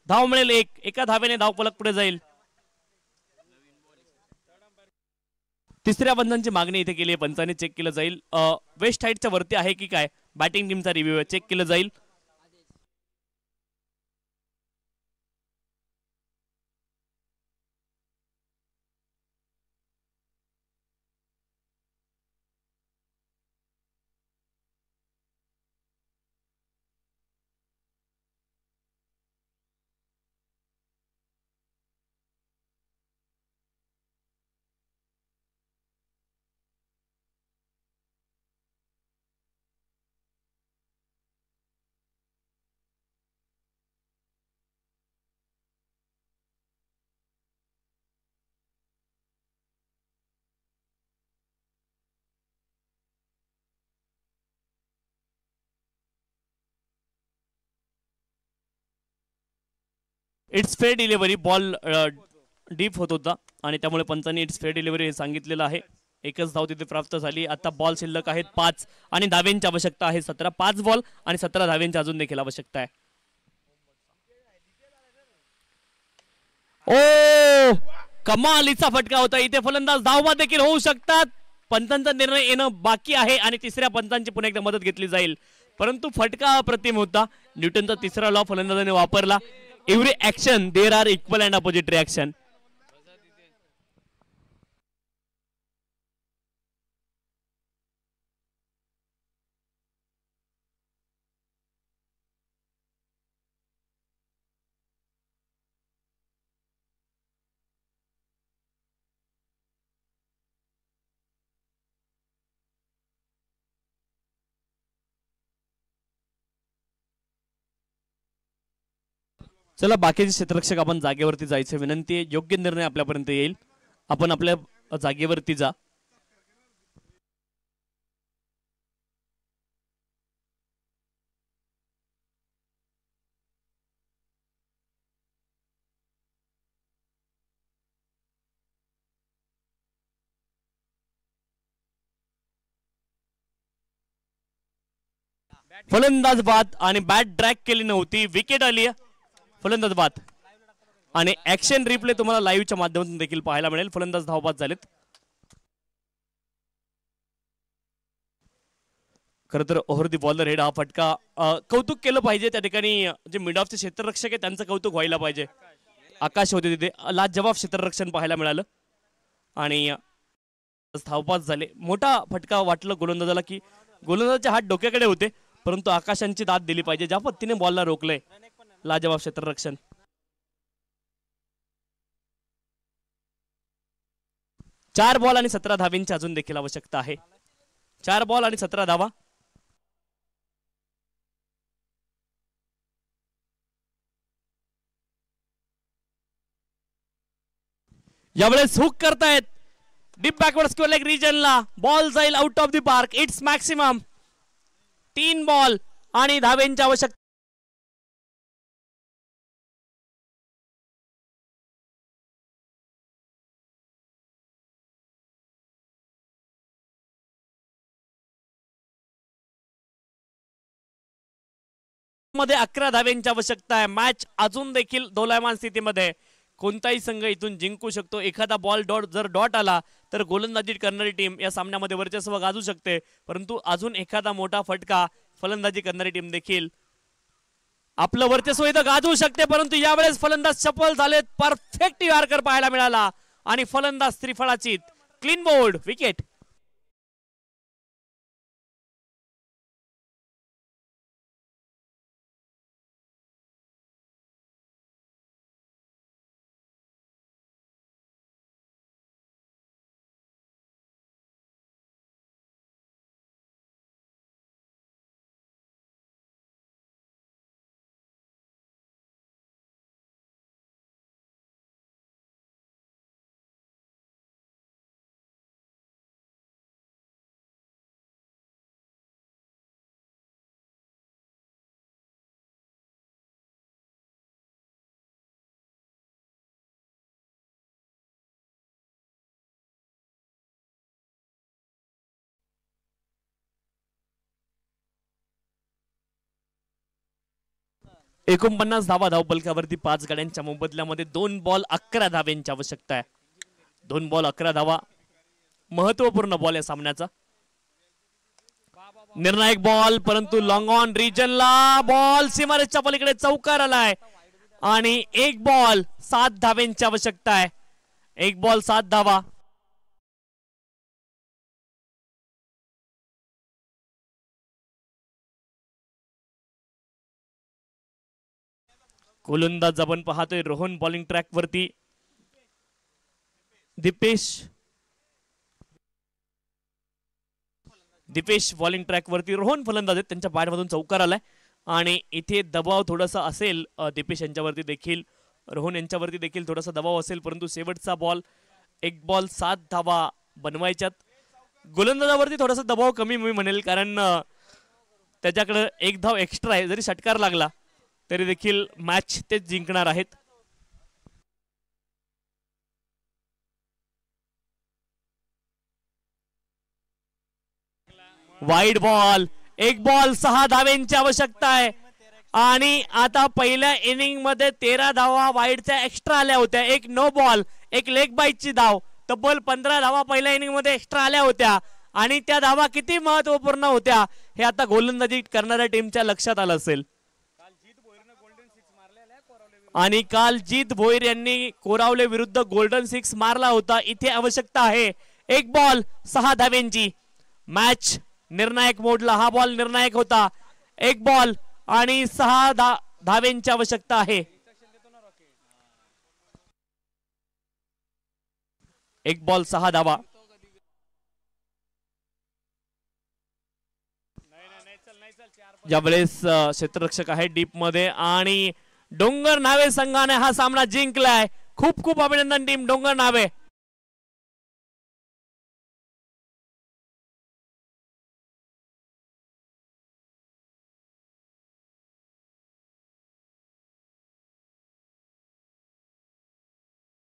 धाव मिळेल एका धावेने धावफलक पुढे जाईल. तिसऱ्या बंधांची मागणी इथे केली आहे, पंचाने चेक केलं जाईल. वेस्ट हाईटच्या वरती आहे की काय, बॅटिंग टीमचा रिव्ह्यू चेक केलं जाईल. It's fair delivery. Ball deep होत होता आणि त्यामुळे पंचांनी इट्स फेअर डिलिव्हरी सांगितलेलं आहे. एकच धाव तिथे प्राप्त झाली. आता बॉल शिल्लक आहेत 5 आणि धाव्यांची आवश्यकता आहे 17. 5 बॉल आणि 17 धाव्यांची अजून देखील आवश्यकता आहे. ओ कमालीचा फटका होता इथे. फलंदाज धावबाद देखील होऊ शकतात. पंचांचा निर्णय येणं बाकी आहे आणि तिसऱ्या पंचांची पुन्हा एकदा मदत घेतली जाईल, परंतु फटका अप्रतिम होता. न्यूटनचा तिसरा लॉ फलंदाजाने वापरला. Every action there are equal and opposite reaction. चला बाकीचे क्षेत्ररक्षक आपण जागेवरती जायचे विनंती आहे. योग्य निर्णय आपल्यापर्यंत येईल. आपण आपल्या जागेवरती जा. फलंदाज बाद आणि बॅट ड्रॅग केली नव्हती, विकेट आली. फलंदाज बाद आणि ऍक्शन रिप्ले तुम्हाला लाईव्हच्या माध्यमातून देखील पाहायला मिळेल. फलंदाज धावबाद झालेत. खरं तर ओव्हर दी बॉलर हेड हा फटका कौतुक केलं पाहिजे. त्या ठिकाणी जे मिड ऑफचे क्षेत्ररक्षक आहे त्यांचं कौतुक व्हायला पाहिजे. आकाश होते तिथे, लाजवाब क्षेत्ररक्षण पाहायला मिळालं आणि धावबाद झाले. मोठा फटका वाटलं गोलंदाजाला की गोलंदाजाचे हात डोक्याकडे होते, परंतु आकाशांची दाद दिली पाहिजे. ज्या पद्धतीने बॉलला रोखलंय, लाजवाब क्षेत्ररक्षण. 4 बॉल आणि 17 धाव्यांची अजून देखील आवश्यकता आहे. 4 बॉल आणि 17 धावा. यावेळेस हुक करतायत डीप बॅकवर्ड स्क्वेअर लेग रिजनला. बॉल जाईल out of the park. It's maximum 3 ball आणि धाव्यांची आवश्यकता. मध्ये 11 धाव्यांची आवश्यकता आहे. मॅच अजून देखील दोलायमान स्थितीमध्ये. कोणताही संघ इथून जिंकू शकतो. एखादा बॉल जर डॉट आला तर गोलंदाजी करणारी टीम या सामन्यामध्ये वर्चस्व गाजू शकते, परंतु अजून एखादा मोठा फटका फलंदाजी करणारी टीम देखील आपलं वर्चस्व इथं गाजवू शकते. परंतु यावेळेस फलंदाज सफल झालेत. परफेक्ट यॉर्कर पाहायला मिळाला आणि फलंदाज त्रिफळाची क्लीन बोर्ड विकेट. 49 धावा धावपलकावरती 5 गाड्यांच्या मोबदल्यामध्ये 2 बॉल 11 धाव्यांची आवश्यकता आहे. 2 बॉल 11 धावा महत्वपूर्ण बॉल या सामन्याचा. निर्णायक बॉल परंतु लॉंग ऑन रिजनला बॉल सीमारेषच्या पलीकडे चौकार आलाय आणि 1 बॉल 7 धाव्यांची आवश्यकता आहे. 1 बॉल 7 धावा. गोलंदाज आपण पाहतोय रोहन बॉलिंग ट्रॅक वरती. दीपेश बॉलिंग ट्रॅक वरती. रोहन फलंदाज आहेत, त्यांच्या बॅट मधून चौकार आलाय आणि इथे दबाव थोडासा असेल दीपेश यांच्यावरती देखील, रोहन यांच्यावरती देखील थोडासा दबाव असेल. परंतु शेवटचा बॉल 1 बॉल 7 धावा बनवायच्यात. गोलंदाजावरती थोडासा दबाव कमी मी म्हणेल, कारण त्याच्याकडे 1 धाव एक्स्ट्रा आहे. जरी षटकार लागला तरी देखील मॅच तेच जिंकणार आहेत. Wide ball. 1 बॉल 6 धाव्यांची आवश्यकता आहे आणि आता पहिल्या इनिंग मध्ये 13 धावा वाईडच्या एक्स्ट्रा आल्या होत्या. 1 नो बॉल, 1 लेग बाईटची धाव, तब्बल 15 धावा पहिल्या इनिंग मध्ये एक्स्ट्रा आल्या होत्या आणि त्या धावा किती महत्वपूर्ण होत्या हे आता गोलंदाजी करणाऱ्या टीमच्या लक्षात आलं असेल. आणि काल जीत भोईर यांनी कोरावले विरुद्ध गोल्डन 6 मारला होता. इथे आवश्यकता आहे 1 बॉल 6 धाव्यांची. मॅच निर्णायक मोडला, हा बॉल निर्णायक होता. 1 बॉल आणि 6 धाव्यांची आवश्यकता आहे. 1 बॉल 6 धावा. यावेळेस क्षेत्ररक्षक आहे डीप मध्ये आणि डोंगर नावे संघाने हा सामना जिंकलाय. खूप खूप अभिनंदन टीम डोंगर नावे.